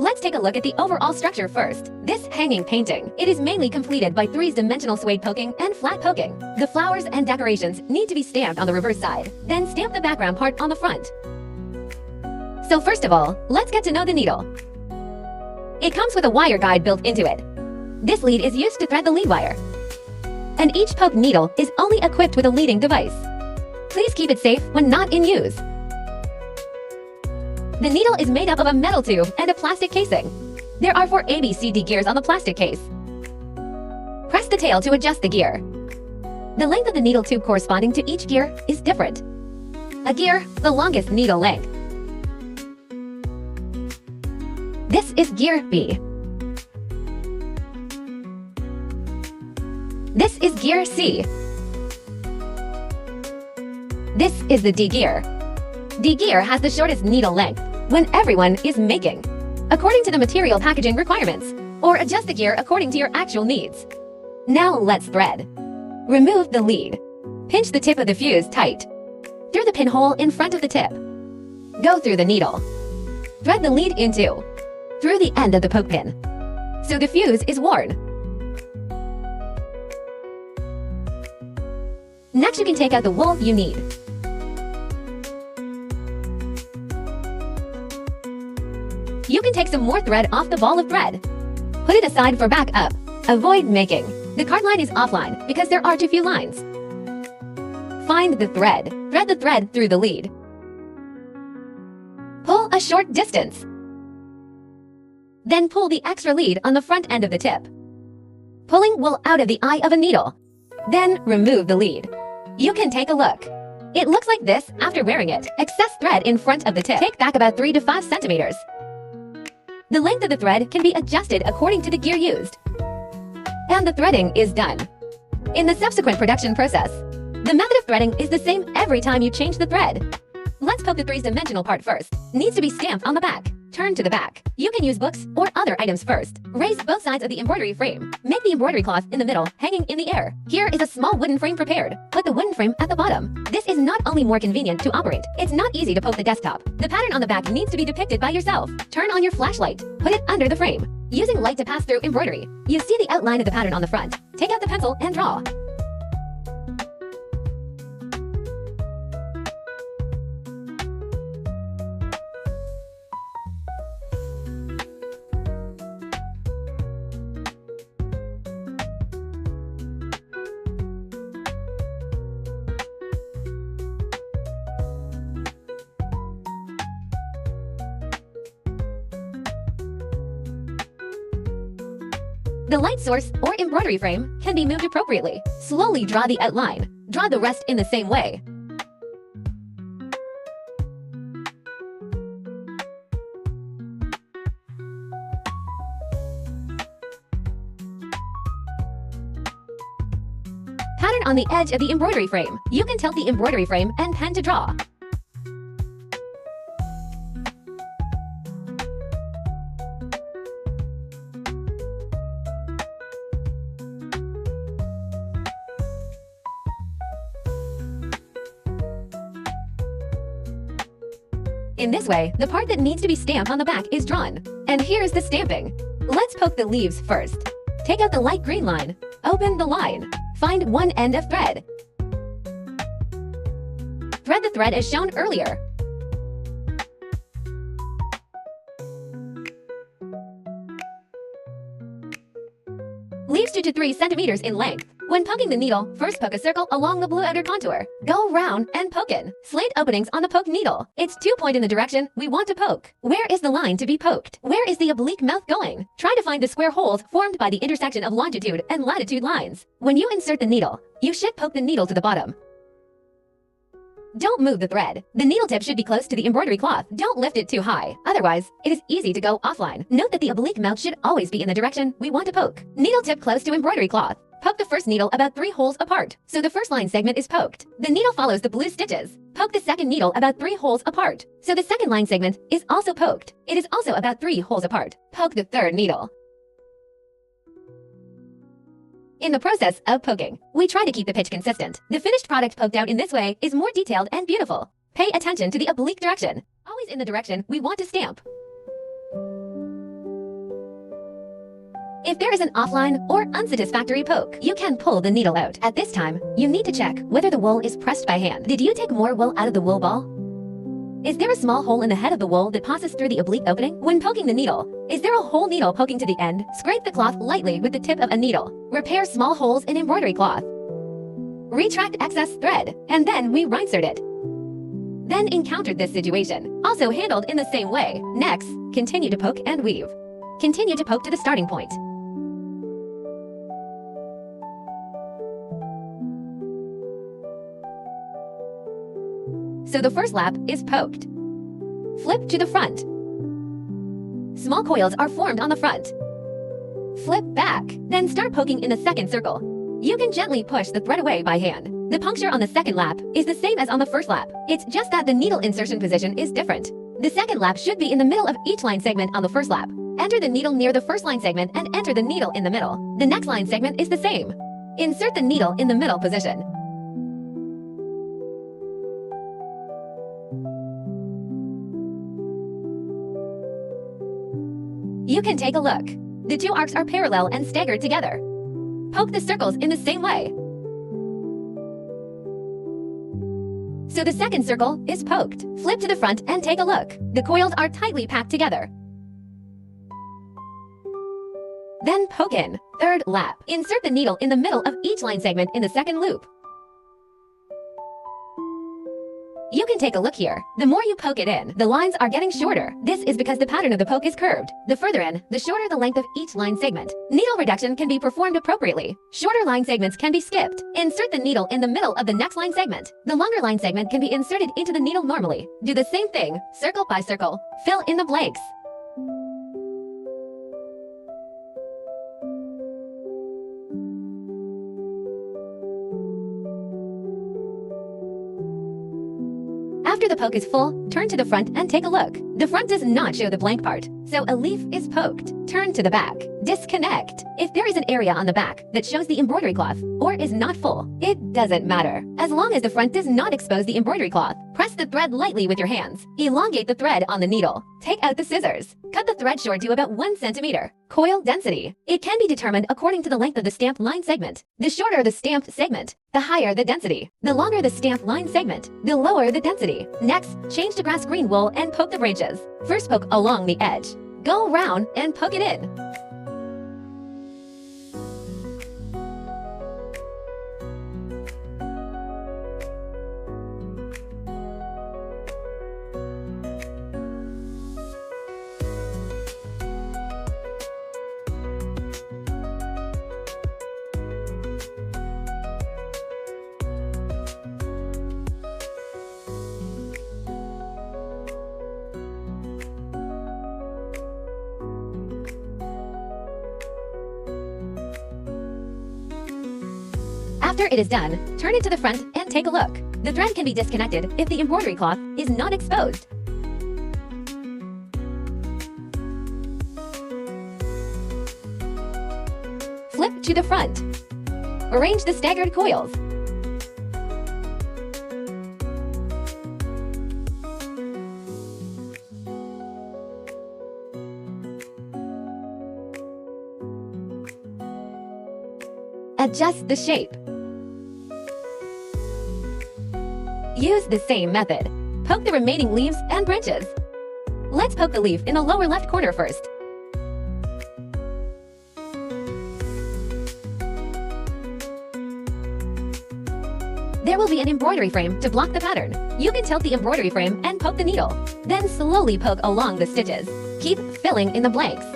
Let's take a look at the overall structure first. This hanging painting, it is mainly completed by three-dimensional suede poking and flat poking. The flowers and decorations need to be stamped on the reverse side, then stamp the background part on the front. So first of all, let's get to know the needle. It comes with a wire guide built into it. This lead is used to thread the lead wire. And each poke needle is only equipped with a leading device. Please keep it safe when not in use. The needle is made up of a metal tube and a plastic casing. There are 4 ABCD gears on the plastic case. Press the tail to adjust the gear. The length of the needle tube corresponding to each gear is different. A gear, the longest needle length. This is gear B. This is gear C. This is the D gear. D gear has the shortest needle length when everyone is making, according to the material packaging requirements, or adjust the gear according to your actual needs. Now let's thread. Remove the lead. Pinch the tip of the fuse tight. Through the pinhole in front of the tip. Go through the needle. Thread the lead into, through the end of the poke pin, so the fuse is worn. Next, you can take out the wool you need. You can take some more thread off the ball of thread. Put it aside for backup. Avoid making. The card line is offline because there are too few lines. Find the thread. Thread the thread through the lead. Pull a short distance. Then pull the extra lead on the front end of the tip. Pulling will out of the eye of a needle. Then remove the lead. You can take a look. It looks like this after wearing it. Excess thread in front of the tip. Take back about 3 to 5 centimeters. The length of the thread can be adjusted according to the gear used. And the threading is done. In the subsequent production process, the method of threading is the same every time you change the thread. Let's poke the 3-dimensional part first. Needs to be stamped on the back. Turn to the back. You can use books or other items first. Raise both sides of the embroidery frame. Make the embroidery cloth in the middle, hanging in the air. Here is a small wooden frame prepared. Put the wooden frame at the bottom. This is not only more convenient to operate, it's not easy to poke the desktop. The pattern on the back needs to be depicted by yourself. Turn on your flashlight. Put it under the frame. Using light to pass through embroidery, you see the outline of the pattern on the front. Take out the pencil and draw. The light source or embroidery frame can be moved appropriately. Slowly draw the outline. Draw the rest in the same way. Pattern on the edge of the embroidery frame. You can tilt the embroidery frame and pen to draw. In this way, the part that needs to be stamped on the back is drawn. And here's the stamping. Let's poke the leaves first. Take out the light green line. Open the line. Find one end of thread. Thread the thread as shown earlier. Leaves 2 to 3 centimeters in length. When poking the needle, first poke a circle along the blue outer contour. Go round and poke in. Slate openings on the poke needle. It's 2 point in the direction we want to poke. Where is the line to be poked? Where is the oblique mouth going? Try to find the square holes formed by the intersection of longitude and latitude lines. When you insert the needle, you should poke the needle to the bottom. Don't move the thread. The needle tip should be close to the embroidery cloth. Don't lift it too high. Otherwise, it is easy to go offline. Note that the oblique mouth should always be in the direction we want to poke. Needle tip close to embroidery cloth. Poke the first needle about 3 holes apart, so the first line segment is poked. The needle follows the blue stitches. Poke the second needle about 3 holes apart, so the second line segment is also poked. It is also about 3 holes apart. Poke the third needle. In the process of poking, we try to keep the pitch consistent. The finished product poked out in this way is more detailed and beautiful. Pay attention to the oblique direction, always in the direction we want to stamp. If there is an offline or unsatisfactory poke, you can pull the needle out. At this time, you need to check whether the wool is pressed by hand. Did you take more wool out of the wool ball? Is there a small hole in the head of the wool that passes through the oblique opening? When poking the needle, is there a whole needle poking to the end? Scrape the cloth lightly with the tip of a needle. Repair small holes in embroidery cloth. Retract excess thread, and then we reinsert it. Then encountered this situation, also handled in the same way. Next, continue to poke and weave. Continue to poke to the starting point. So the first lap is poked. Flip to the front. Small coils are formed on the front. Flip back, then start poking in the second circle. You can gently push the thread away by hand. The puncture on the second lap is the same as on the first lap. It's just that the needle insertion position is different. The second lap should be in the middle of each line segment on the first lap. Enter the needle near the first line segment and enter the needle in the middle. The next line segment is the same. Insert the needle in the middle position. You can take a look. The two arcs are parallel and staggered together. Poke the circles in the same way. So the second circle is poked. Flip to the front and take a look. The coils are tightly packed together. Then poke in. Third lap. Insert the needle in the middle of each line segment in the second loop. You can take a look here. The more you poke it in, the lines are getting shorter. This is because the pattern of the poke is curved. The further in, the shorter the length of each line segment. Needle reduction can be performed appropriately. Shorter line segments can be skipped. Insert the needle in the middle of the next line segment. The longer line segment can be inserted into the needle normally. Do the same thing, circle by circle. Fill in the blanks. After the poke is full, turn to the front and take a look. The front does not show the blank part, so a leaf is poked. Turn to the back. Disconnect. If there is an area on the back that shows the embroidery cloth or is not full, it doesn't matter. As long as the front does not expose the embroidery cloth, press the thread lightly with your hands. Elongate the thread on the needle. Take out the scissors. Cut the thread short to about 1 centimeter. Coil density. It can be determined according to the length of the stamped line segment. The shorter the stamped segment, the higher the density. The longer the stamped line segment, the lower the density. Next, change to grass green wool and poke the branches. First poke along the edge. Go around and poke it in. After it is done, turn it to the front and take a look. The thread can be disconnected if the embroidery cloth is not exposed. Flip to the front. Arrange the staggered coils. Adjust the shape. Use the same method. Poke the remaining leaves and branches. Let's poke the leaf in the lower left corner first. There will be an embroidery frame to block the pattern. You can tilt the embroidery frame and poke the needle. Then slowly poke along the stitches. Keep filling in the blanks.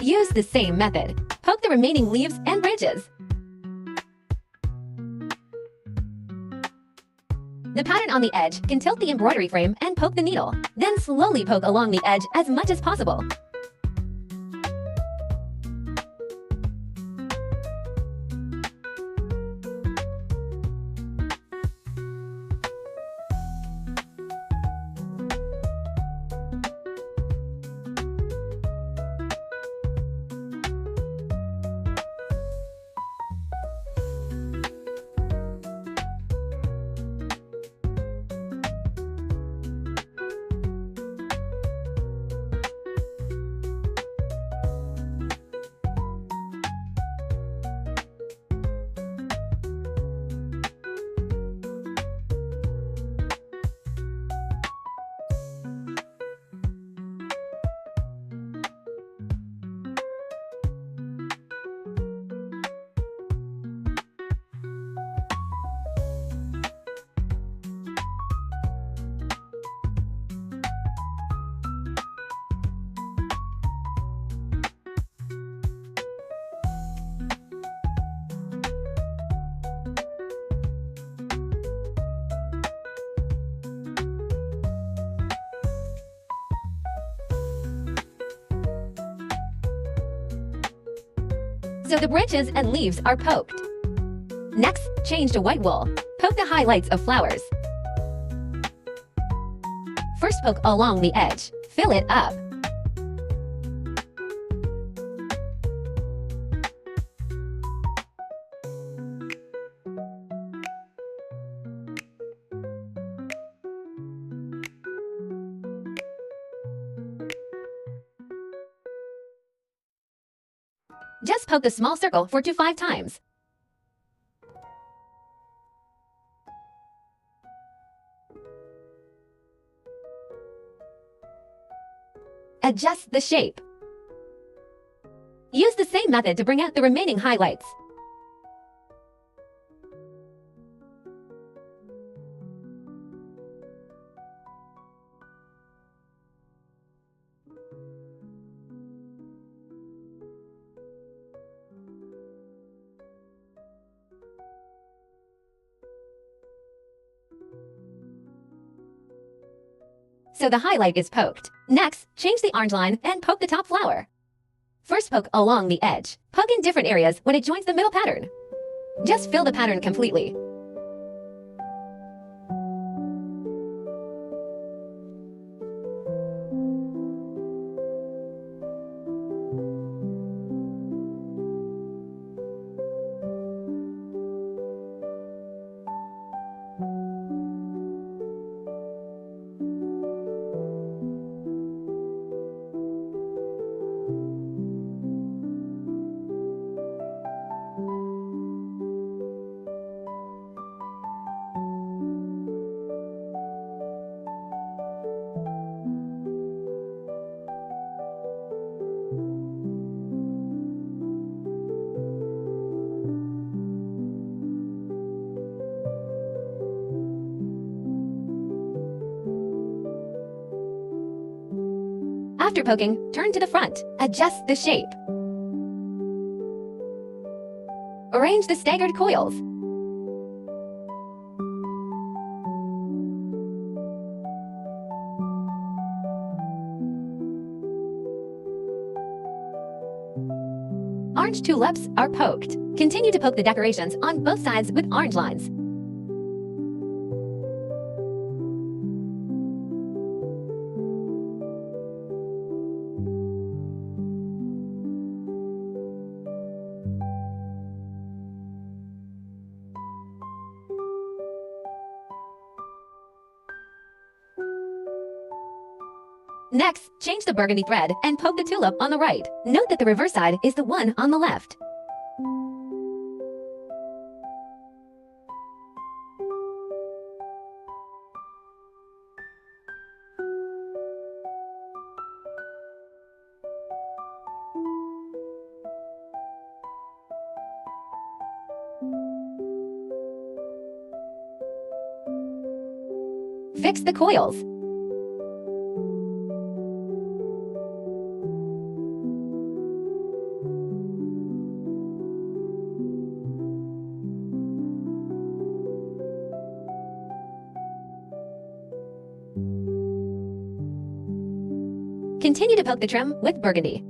Use the same method. Poke the remaining leaves and branches. The pattern on the edge can tilt the embroidery frame and poke the needle. Then slowly poke along the edge as much as possible. So the branches and leaves are poked. Next, change to white wool. Poke the highlights of flowers. First poke along the edge. Fill it up. Just poke a small circle 4 to 5 times. Adjust the shape. Use the same method to bring out the remaining highlights. So the highlight is poked. Next, change the orange line and poke the top flower. First poke along the edge. Poke in different areas when it joins the middle pattern. Just fill the pattern completely. After poking, turn to the front. Adjust the shape. Arrange the staggered coils. Orange tulips are poked. Continue to poke the decorations on both sides with orange lines. Next, change the burgundy thread and poke the tulip on the right. Note that the reverse side is the one on the left. Fix the coils. Continue to poke the trim with burgundy.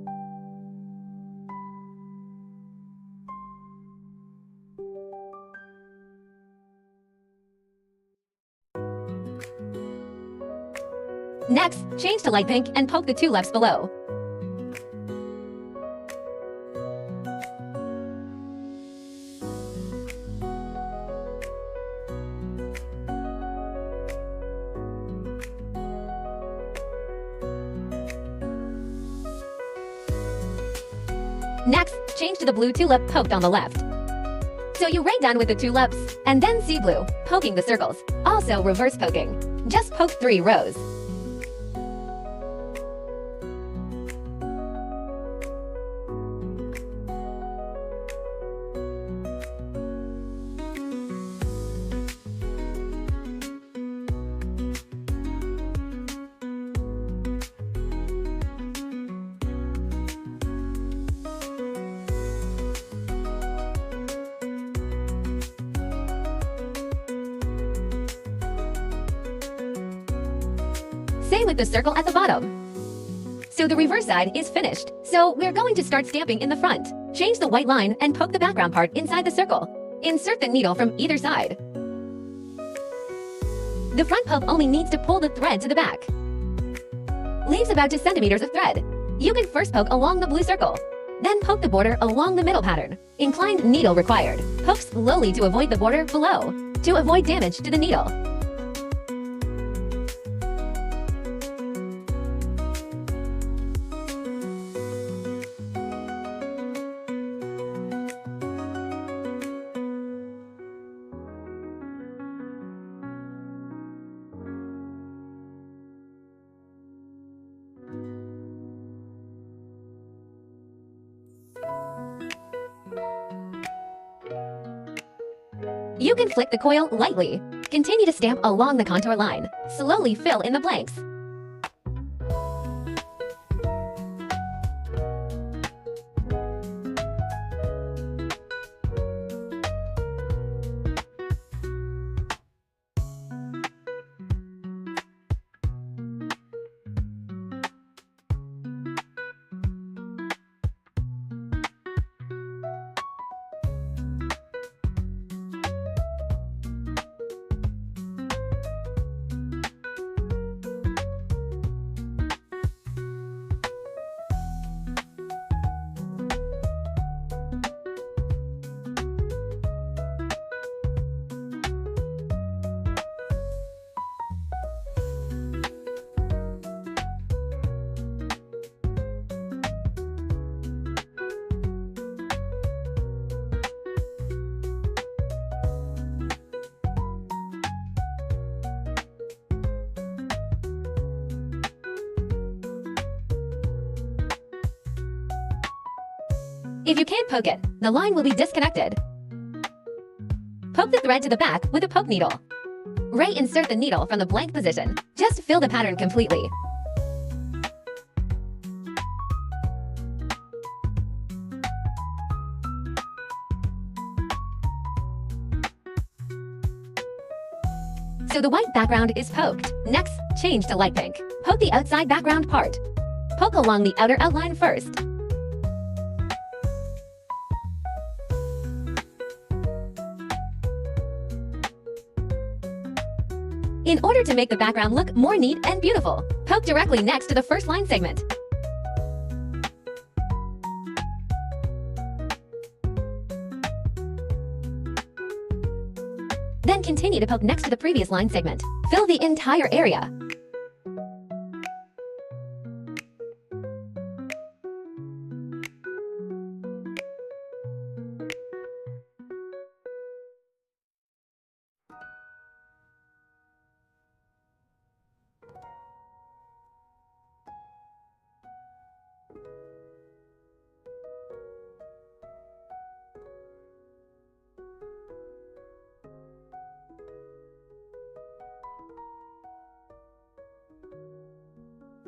Next, change to light pink and poke the tulips below. Next, change to the blue tulip poked on the left. So you're right done with the tulips, and then sea blue, poking the circles. Also reverse poking. Just poke 3 rows. Same with the circle at the bottom. So the reverse side is finished. So we're going to start stamping in the front. Change the white line and poke the background part inside the circle. Insert the needle from either side. The front poke only needs to pull the thread to the back. Leaves about 2 centimeters of thread. You can first poke along the blue circle. Then poke the border along the middle pattern. Inclined needle required. Poke slowly to avoid the border below. To avoid damage to the needle. You can flick the coil lightly. Continue to stamp along the contour line. Slowly fill in the blanks. If you can't poke it, the line will be disconnected. Poke the thread to the back with a poke needle. Re-insert the needle from the blank position. Just fill the pattern completely. So the white background is poked. Next, change to light pink. Poke the outside background part. Poke along the outer outline first. In order to make the background look more neat and beautiful, poke directly next to the first line segment. Then continue to poke next to the previous line segment. Fill the entire area.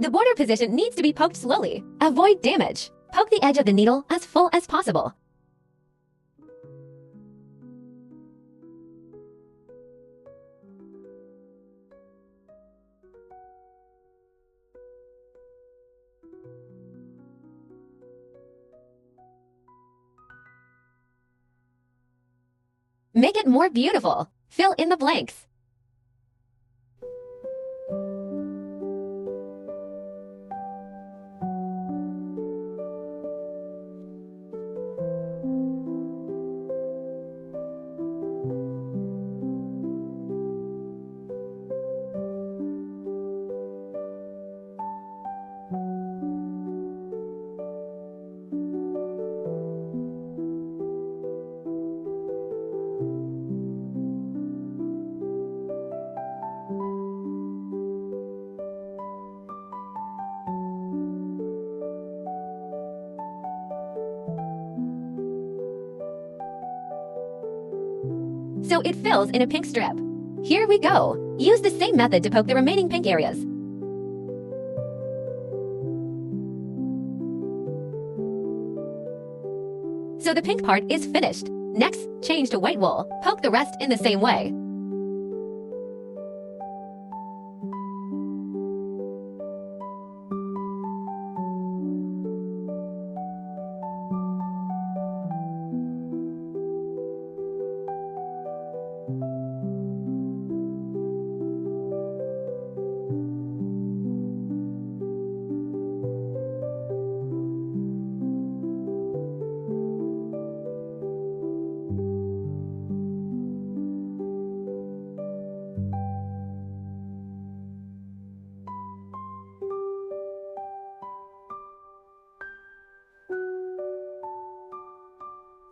The border position needs to be poked slowly. Avoid damage. Poke the edge of the needle as full as possible. Make it more beautiful. Fill in the blanks. So it fills in a pink strip. Here we go. Use the same method to poke the remaining pink areas. So the pink part is finished. Next, change to white wool. Poke the rest in the same way.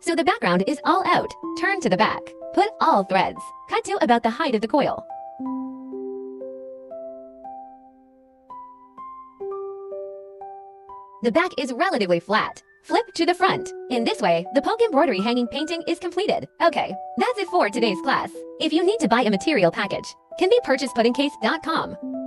So the background is all out. Turn to the back. Put all threads. Cut to about the height of the coil. The back is relatively flat. Flip to the front. In this way, the poke embroidery hanging painting is completed. Okay, that's it for today's class. If you need to buy a material package, can be purchased PuddingCase.com.